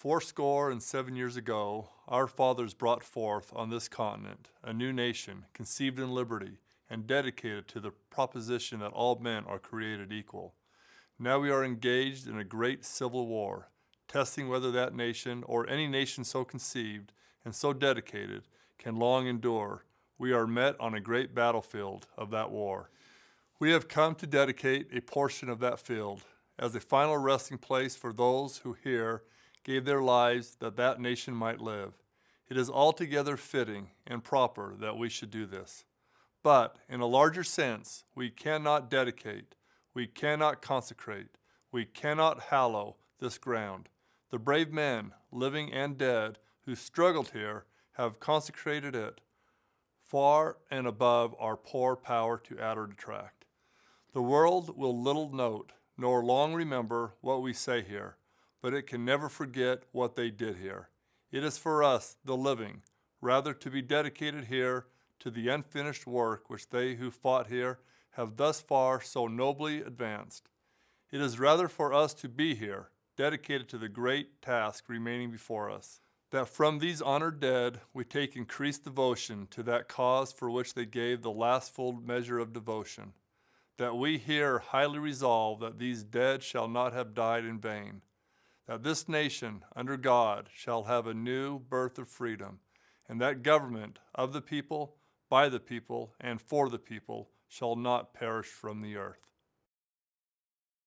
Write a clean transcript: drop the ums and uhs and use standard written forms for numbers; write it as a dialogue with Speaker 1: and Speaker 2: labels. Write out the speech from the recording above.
Speaker 1: 407 years ago, our fathers brought forth on this continent a new nation conceived in liberty and dedicated to the proposition that all men are created equal. Now we are engaged in a great civil war, testing whether that nation or any nation so conceived and so dedicated can long endure. We are met on a great battlefield of that war. We have come to dedicate a portion of that field as a final resting place for those who here gave their lives that that nation might live. It is altogether fitting and proper that we should do this. But in a larger sense, we cannot dedicate, we cannot consecrate, we cannot hallow this ground. The brave men, living and dead, who struggled here have consecrated it far and above our poor power to add or detract. The world will little note nor long remember what we say here, but it can never forget what they did here. It is for us, the living, rather to be dedicated here to the unfinished work which they who fought here have thus far so nobly advanced. It is rather for us to be here, dedicated to the great task remaining before us, that from these honored dead we take increased devotion to that cause for which they gave the last full measure of devotion, that we here highly resolve that these dead shall not have died in vain, that this nation under God shall have a new birth of freedom, and that government of the people, by the people, and for the people shall not perish from the earth.